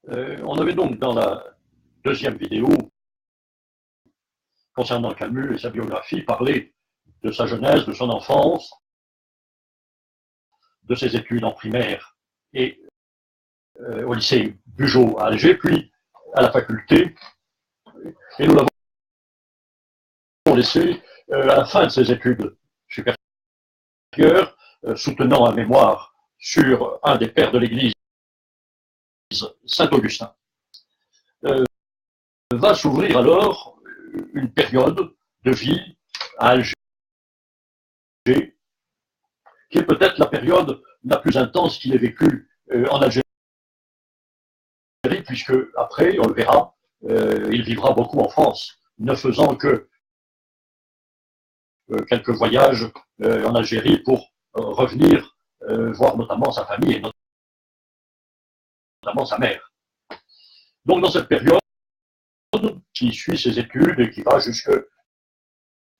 On avait donc dans la deuxième vidéo, concernant Camus et sa biographie, parlé de sa jeunesse, de son enfance, de ses études en primaire et au lycée Bugeaud à Alger, puis à la faculté. Et nous l'avons laissé à la fin de ses études supérieures, soutenant un mémoire sur un des pères de l'Église, Saint-Augustin. Va s'ouvrir alors une période de vie à Alger, qui est peut-être la période la plus intense qu'il ait vécue en Algérie, puisque après, on le verra, il vivra beaucoup en France, ne faisant que quelques voyages en Algérie pour revenir voir notamment sa famille et notamment sa mère. Donc dans cette période qui suit ses études et qui va jusqu'à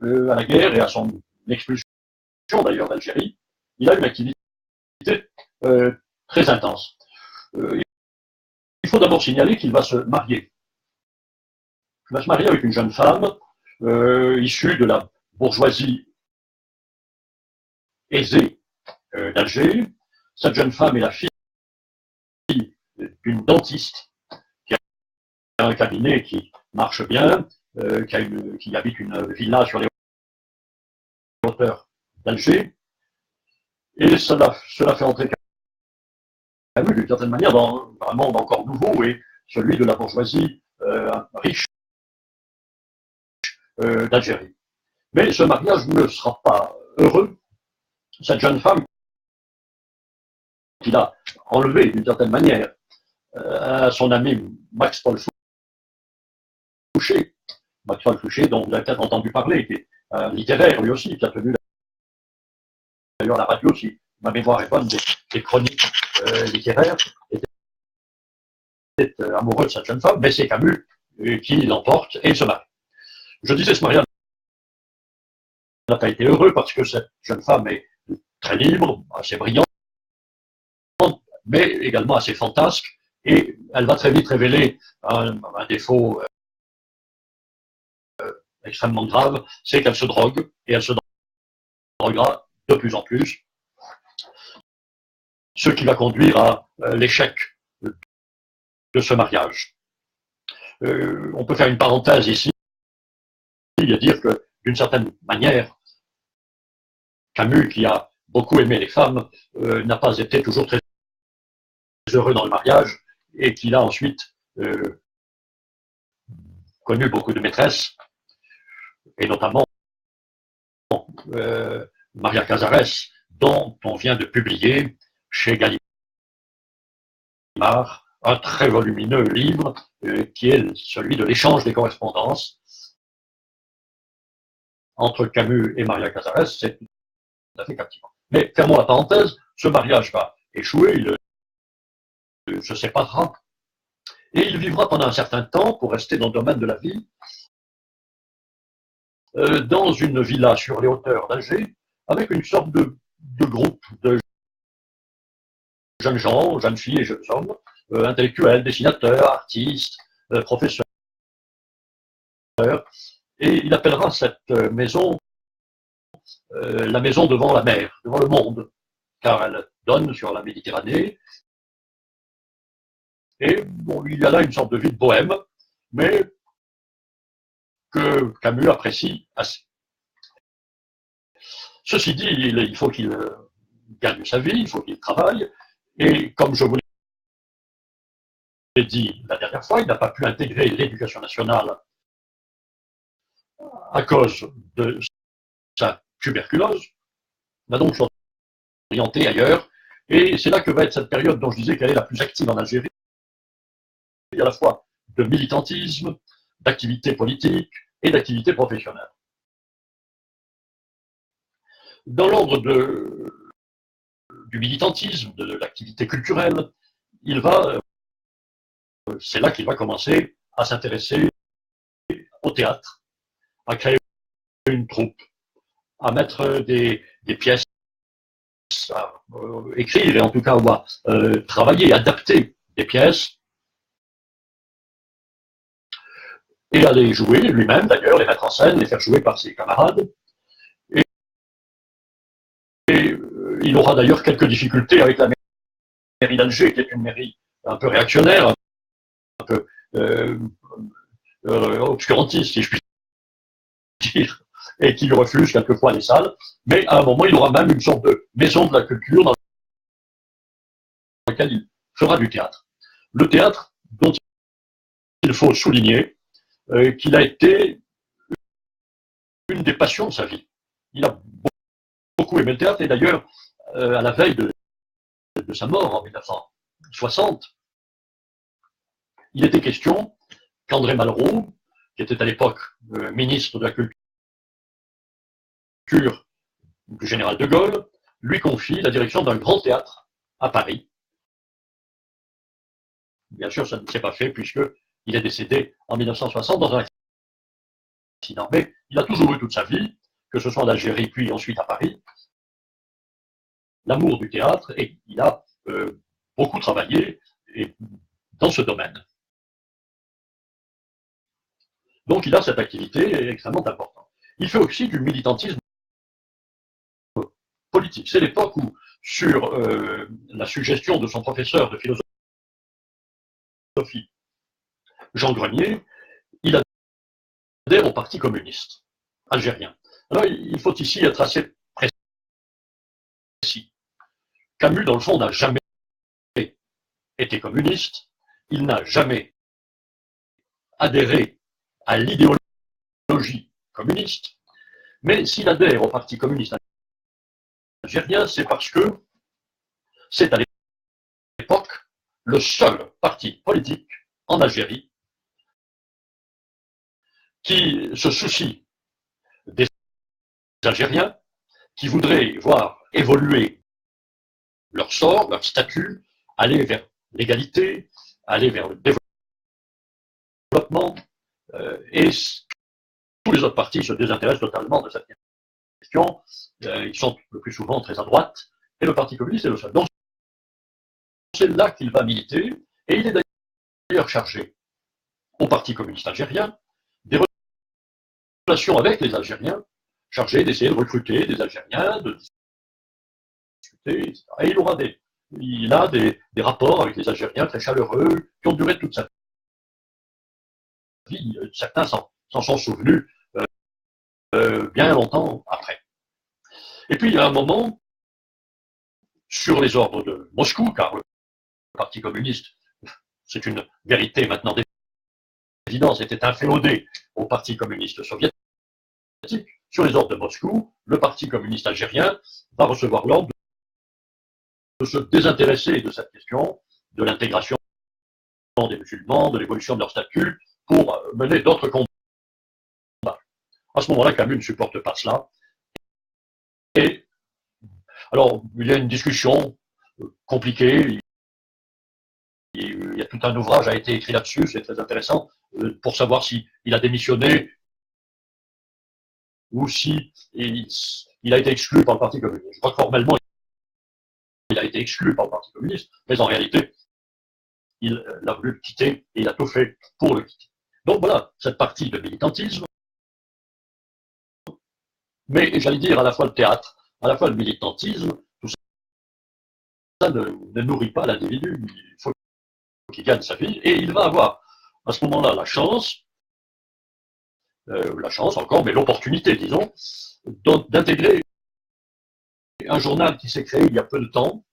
la guerre et à son expulsion d'ailleurs d'Algérie, il a une activité très intense. Il faut d'abord signaler qu'il va se marier. Il va se marier avec une jeune femme issue de la bourgeoisie aisée d'Alger. Cette jeune femme est la fille d'une dentiste qui a un cabinet qui marche bien, qui habite une villa sur les hauteurs d'Alger. Et cela fait entrer Camus, d'une certaine manière, dans un monde encore nouveau, et celui de la bourgeoisie riche d'Algérie. Mais ce mariage ne sera pas heureux. Cette jeune femme qu'il a enlevée, d'une certaine manière, à son ami Max-Paul Fouché, dont vous avez peut-être entendu parler, qui est un littéraire lui aussi, qui a tenu d'ailleurs la radio, si ma mémoire est bonne, des chroniques littéraires, était amoureux de cette jeune femme, mais c'est Camus qui l'emporte et il se marie. Je disais, ce mariage n'a pas été heureux parce que cette jeune femme est très libre, assez brillante, mais également assez fantasque, et elle va très vite révéler un défaut extrêmement grave, c'est qu'elle se drogue, et elle se droguera de plus en plus, ce qui va conduire à l'échec de ce mariage. On peut faire une parenthèse ici et dire que, d'une certaine manière, Camus, qui a beaucoup aimé les femmes, n'a pas été toujours très heureux dans le mariage, et qu'il a ensuite connu beaucoup de maîtresses, et notamment Maria Casares, dont on vient de publier chez Gallimard un très volumineux livre qui est celui de l'échange des correspondances entre Camus et Maria Casares. C'est tout à fait captivant. Mais fermons la parenthèse, ce mariage va échouer, il se séparera, et il vivra pendant un certain temps, pour rester dans le domaine de la vie, dans une villa sur les hauteurs d'Alger, avec une sorte de groupe de jeunes gens, jeunes filles et jeunes hommes, intellectuels, dessinateurs, artistes, professeurs, et il appellera cette maison la maison devant la mer, devant le monde, car elle donne sur la Méditerranée, et bon, il y a là une sorte de vie de bohème, mais que Camus apprécie assez. Ceci dit, il faut qu'il gagne sa vie, il faut qu'il travaille, et comme je vous l'ai dit la dernière fois, il n'a pas pu intégrer l'éducation nationale à cause de sa tuberculose, il va donc s'orienter ailleurs, et c'est là que va être cette période dont je disais qu'elle est la plus active en Algérie, à la fois de militantisme, d'activité politique et d'activité professionnelle. Dans l'ordre du militantisme, de l'activité culturelle, c'est là qu'il va commencer à s'intéresser au théâtre, à créer une troupe, à mettre des pièces, à écrire et en tout cas à travailler, adapter des pièces et aller jouer lui-même, d'ailleurs, les mettre en scène, les faire jouer par ses camarades. Il aura d'ailleurs quelques difficultés avec la mairie d'Alger, qui est une mairie un peu réactionnaire, un peu obscurantiste, si je puis dire, et qui lui refuse quelquefois les salles. Mais à un moment, il aura même une sorte de maison de la culture dans laquelle il fera du théâtre. Le théâtre dont il faut souligner qu'il a été une des passions de sa vie. Il a beaucoup aimé le théâtre, et d'ailleurs, à la veille de sa mort en 1960, il était question qu'André Malraux, qui était à l'époque ministre de la Culture du général de Gaulle, lui confie la direction d'un grand théâtre à Paris. Bien sûr, ça ne s'est pas fait puisqu'il est décédé en 1960 dans un accident. Mais il a toujours eu toute sa vie, que ce soit en Algérie puis ensuite à Paris, l'amour du théâtre, et il a beaucoup travaillé dans ce domaine. Donc il a cette activité extrêmement importante. Il fait aussi du militantisme politique. C'est l'époque où, sur la suggestion de son professeur de philosophie, Jean Grenier, il adhère au Parti communiste algérien. Alors il faut ici être assez précis. Camus, dans le fond, n'a jamais été communiste, il n'a jamais adhéré à l'idéologie communiste, mais s'il adhère au Parti communiste algérien, c'est parce que c'est à l'époque le seul parti politique en Algérie qui se soucie des Algériens, qui voudraient voir évoluer leur sort, leur statut, aller vers l'égalité, aller vers le développement, et tous les autres partis se désintéressent totalement de cette question. Ils sont le plus souvent très à droite, et le Parti communiste est le seul. Donc c'est là qu'il va militer, et il est d'ailleurs chargé au Parti communiste algérien des relations avec les Algériens, chargé d'essayer de recruter des Algériens, de discuter, etc. Et il a des rapports avec les Algériens très chaleureux, qui ont duré toute sa vie. Certains s'en sont souvenus bien longtemps après. Et puis, il y a un moment, sur les ordres de Moscou, car le Parti communiste, c'est une vérité maintenant d'évidence, était inféodé au Parti communiste soviétique, sur les ordres de Moscou, le Parti communiste algérien va recevoir l'ordre de se désintéresser de cette question, de l'intégration des musulmans, de l'évolution de leur statut, pour mener d'autres combats. À ce moment-là, Camus ne supporte pas cela. Et alors, il y a une discussion compliquée. Il y a tout un ouvrage qui a été écrit là-dessus, c'est très intéressant, pour savoir s'il a démissionné ou si il a été exclu par le Parti communiste. Je crois que formellement, il a été exclu par le Parti communiste, mais en réalité, il a voulu le quitter et il a tout fait pour le quitter. Donc voilà, cette partie de militantisme, mais j'allais dire à la fois le théâtre, à la fois le militantisme, tout ça ne nourrit pas l'individu. Il faut qu'il gagne sa vie, et il va avoir à ce moment-là la chance encore, mais l'opportunité, disons, d'intégrer un journal qui s'est créé il y a peu de temps,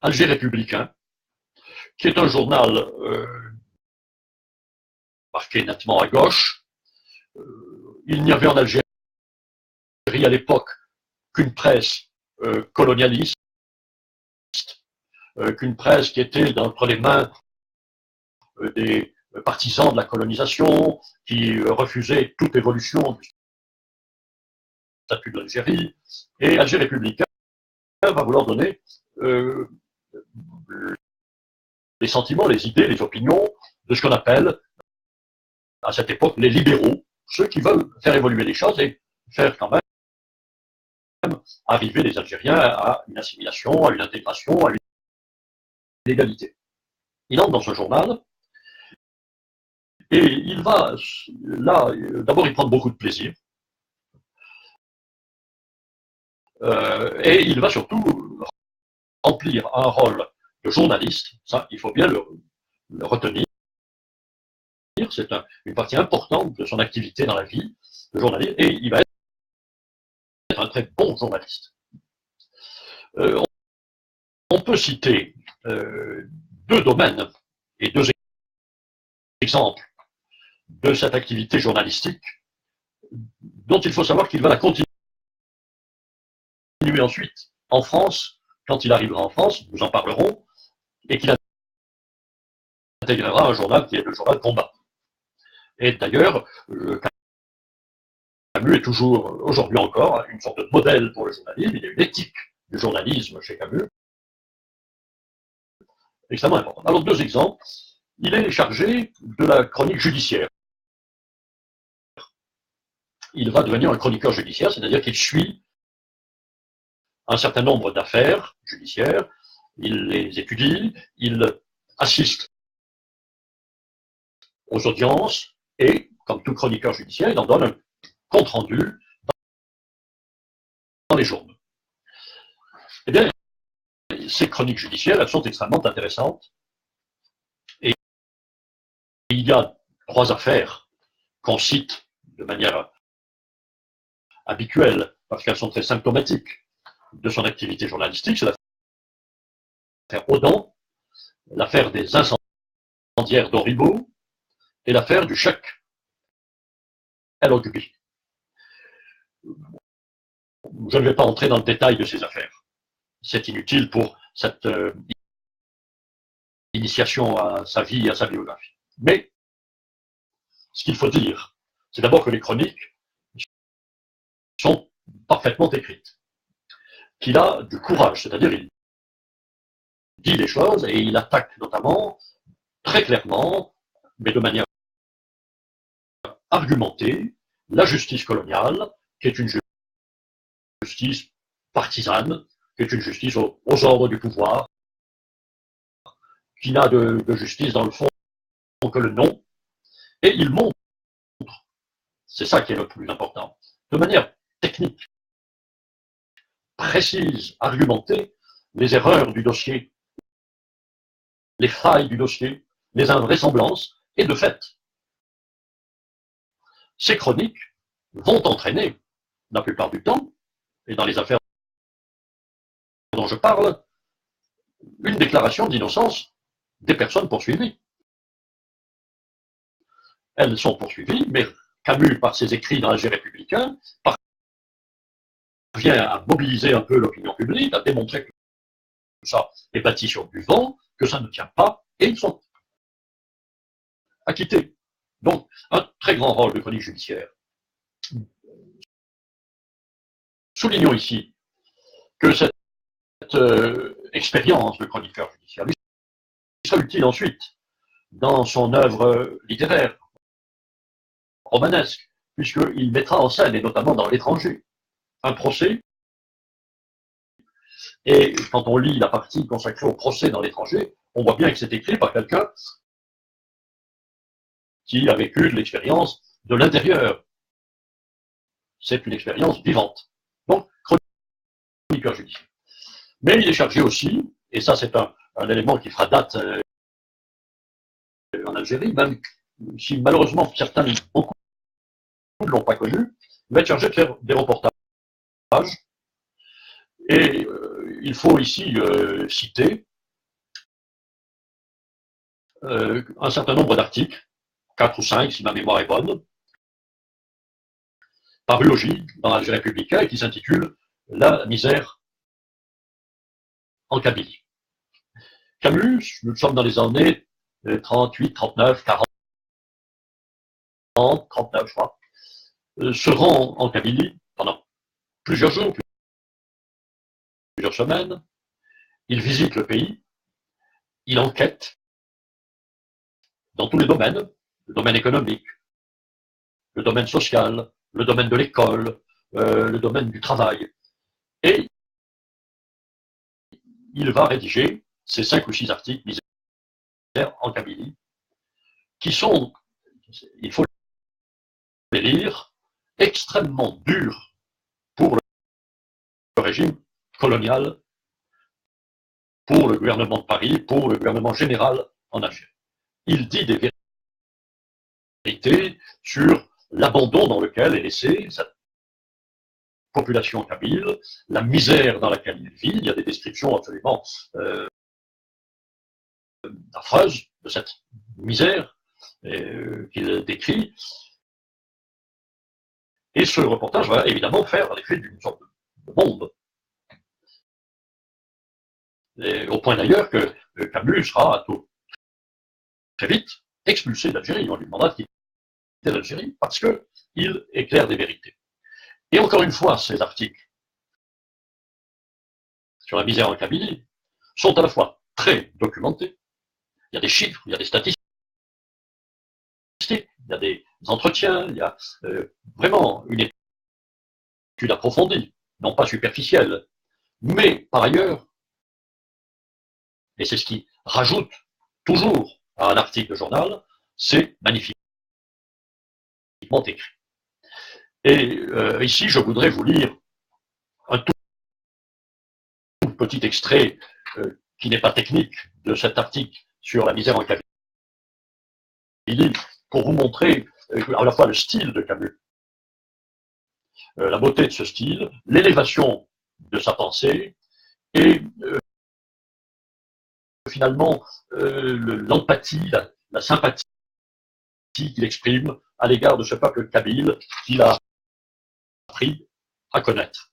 Alger Républicain, qui est un journal marqué nettement à gauche. Il n'y avait en Algérie à l'époque qu'une presse colonialiste, qu'une presse qui était entre les mains des partisans de la colonisation, qui refusait toute évolution du statut de l'Algérie. Et Alger Républicain va vouloir donner les sentiments, les idées, les opinions de ce qu'on appelle, à cette époque, les libéraux, ceux qui veulent faire évoluer les choses et faire quand même arriver les Algériens à une assimilation, à une intégration, à une égalité. Il entre dans ce journal et il va, là, d'abord, il prend beaucoup de plaisir, et il va surtout remplir un rôle de journaliste, ça, il faut bien le retenir, c'est une partie importante de son activité dans la vie de journaliste, et il va être un très bon journaliste. Euh, on peut citer deux domaines et deux exemples de cette activité journalistique dont il faut savoir qu'il va la continuer ensuite en France, quand il arrivera en France, nous en parlerons, et qu'il intégrera un journal qui est le journal Combat. Et d'ailleurs, Camus est toujours, aujourd'hui encore, une sorte de modèle pour le journalisme. Il y a une éthique du journalisme chez Camus, extrêmement importante. Alors, deux exemples. Il est chargé de la chronique judiciaire. Il va devenir un chroniqueur judiciaire, c'est-à-dire qu'il suit un certain nombre d'affaires judiciaires, il les étudie, il assiste aux audiences et, comme tout chroniqueur judiciaire, il en donne un compte-rendu dans les journaux. Eh bien, ces chroniques judiciaires, elles sont extrêmement intéressantes. Et il y a trois affaires qu'on cite de manière habituelle, parce qu'elles sont très symptomatiques de son activité journalistique. C'est l'affaire Audin, l'affaire des incendiaires d'Auribeau et l'affaire du chèque El Ogbi. Je ne vais pas entrer dans le détail de ces affaires. C'est inutile pour cette initiation à sa vie et à sa biographie. Mais ce qu'il faut dire, c'est d'abord que les chroniques sont parfaitement écrites. Qu'il a du courage, c'est-à-dire il dit les choses et il attaque notamment très clairement, mais de manière argumentée, la justice coloniale, qui est une justice partisane, qui est une justice aux ordres du pouvoir, qui n'a de justice dans le fond que le nom, et il montre, c'est ça qui est le plus important, de manière technique, précise, argumentée, les erreurs du dossier, les failles du dossier, les invraisemblances, et de fait, ces chroniques vont entraîner, la plupart du temps, et dans les affaires dont je parle, une déclaration d'innocence des personnes poursuivies. Elles sont poursuivies, mais Camus, par ses écrits dans l'Alger républicain, parvient à mobiliser un peu l'opinion publique, à démontrer que ça est bâti sur du vent, que ça ne tient pas, et ils sont acquittés. Donc, un très grand rôle de chronique judiciaire. Soulignons ici que cette expérience de chroniqueur judiciaire lui sera utile ensuite dans son œuvre littéraire, romanesque, puisqu'il mettra en scène, et notamment dans L'étranger, un procès. Et quand on lit la partie consacrée au procès dans L'étranger, on voit bien que c'est écrit par quelqu'un qui a vécu de l'expérience de l'intérieur. C'est une expérience vivante. Donc, chroniqueur judiciaire. Mais il est chargé aussi, et ça c'est un élément qui fera date en Algérie, même si malheureusement certains, beaucoup ne l'ont pas connu, il va être chargé de faire des reportages. Et il faut ici citer un certain nombre d'articles, 4 ou 5 si ma mémoire est bonne, parus aussi dans l'Alger républicain et qui s'intitule La misère en Kabylie. Camus, nous sommes dans les années 38, 39, 40, 39, je crois, se rend en Kabylie pendant plusieurs jours, plusieurs semaines. Il visite le pays, il enquête dans tous les domaines, le domaine économique, le domaine social, le domaine de l'école, le domaine du travail. Et il va rédiger ces 5 ou 6 articles misère en Kabylie, qui sont il faut les lire, extrêmement durs pour le régime colonial, pour le gouvernement de Paris, pour le gouvernement général en Algérie. Il dit des vérités sur l'abandon dans lequel est laissée cette population kabyle, la misère dans laquelle il vit. Il y a des descriptions absolument affreuses de cette misère qu'il décrit. Et ce reportage va évidemment faire l'effet d'une sorte de bombe. Et au point d'ailleurs que Camus sera très vite expulsé d'Algérie. On lui demandera de quitter l'Algérie parce qu'il éclaire des vérités. Et encore une fois, ces articles sur la misère en Kabylie sont à la fois très documentés. Il y a des chiffres, il y a des statistiques, il y a des entretiens, il y a vraiment une étude approfondie, non pas superficielle. Mais par ailleurs, et c'est ce qui rajoute toujours à un article de journal, c'est magnifiquement écrit. Et ici, je voudrais vous lire un tout petit extrait qui n'est pas technique de cet article sur la misère en Kabylie, pour vous montrer à la fois le style de Camus, la beauté de ce style, l'élévation de sa pensée et finalement l'empathie, la sympathie qu'il exprime à l'égard de ce peuple kabyle qu'il a appris à connaître.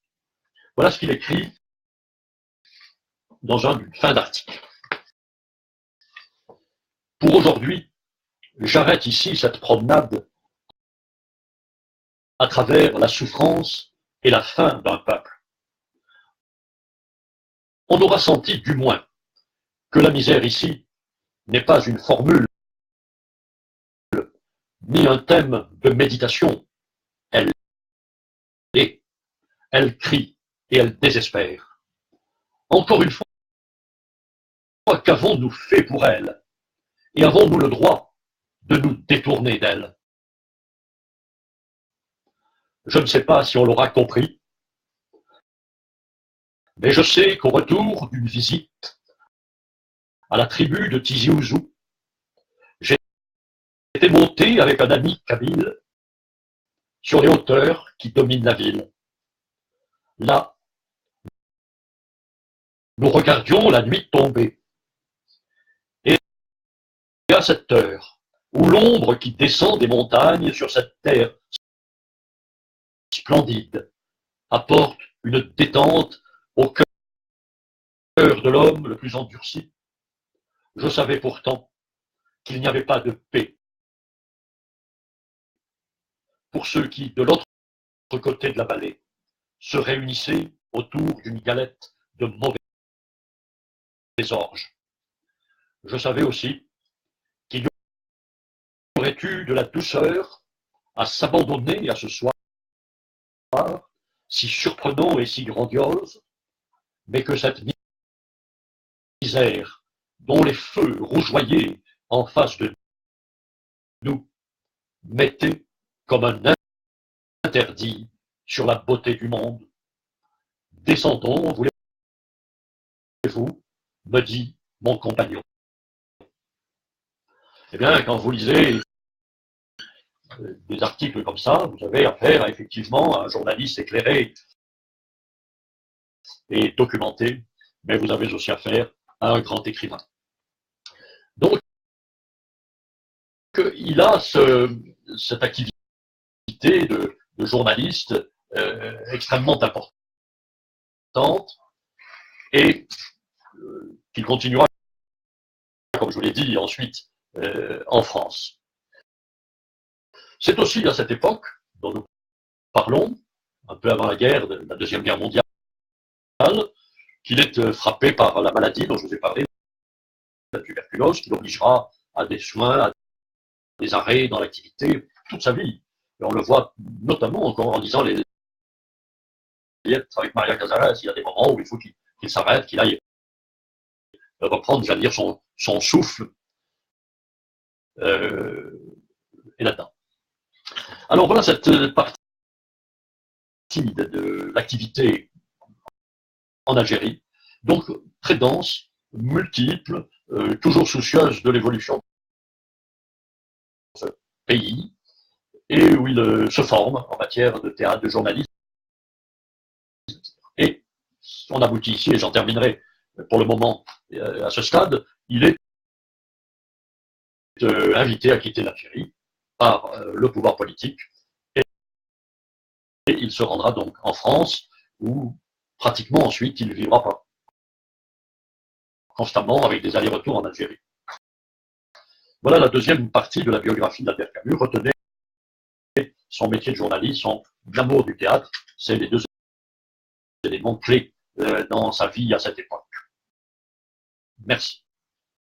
Voilà ce qu'il écrit dans une fin d'article. Pour aujourd'hui, j'arrête ici cette promenade à travers la souffrance et la faim d'un peuple. On aura senti du moins que la misère ici n'est pas une formule ni un thème de méditation. Elle est, elle crie et elle désespère. Encore une fois, qu'avons-nous fait pour elle? Et avons-nous le droit de nous détourner d'elle? Je ne sais pas si on l'aura compris, mais je sais qu'au retour d'une visite à la tribu de Tizi Ouzou, j'étais monté avec un ami kabyle sur les hauteurs qui dominent la ville. Là, nous regardions la nuit tomber. Et à cette heure, où l'ombre qui descend des montagnes sur cette terre splendide apporte une détente au cœur de l'homme le plus endurci, je savais pourtant qu'il n'y avait pas de paix pour ceux qui, de l'autre côté de la vallée, se réunissaient autour d'une galette de mauvais orges. Je savais aussi qu'il y aurait eu de la douceur à s'abandonner à ce soir si surprenant et si grandiose, mais que cette misère dont les feux rougeoyaient en face de nous mettait comme un interdit sur la beauté du monde. Descendons, voulez-vous, me dit mon compagnon. Eh bien, quand vous lisez des articles comme ça, vous avez affaire à effectivement un journaliste éclairé et documenté, mais vous avez aussi affaire à un grand écrivain. Donc, il a cette activité de journaliste extrêmement importante et qu'il continuera, comme je vous l'ai dit, ensuite en France. C'est aussi à cette époque dont nous parlons, un peu avant la guerre, la Deuxième Guerre mondiale, qu'il est frappé par la maladie dont je vous ai parlé, la tuberculose, qui l'obligera à des soins, à des arrêts dans l'activité toute sa vie. Et on le voit notamment encore en lisant les lettres avec Maria Casares, il y a des moments où il faut qu'il s'arrête, qu'il aille reprendre, j'allais dire, son souffle. est là-dedans. Alors voilà cette partie de l'activité en Algérie, donc très dense, multiple, toujours soucieuse de l'évolution de ce pays, et où il se forme en matière de théâtre, de journalisme. Et on aboutit ici, et j'en terminerai pour le moment à ce stade, il est invité à quitter l'Algérie par le pouvoir politique, et il se rendra donc en France, où pratiquement ensuite il vivra pas constamment avec des allers-retours en Algérie. Voilà la deuxième partie de la biographie d'Albert Camus. Retenez son métier de journaliste, son amour du théâtre, c'est les deux éléments clés dans sa vie à cette époque. Merci.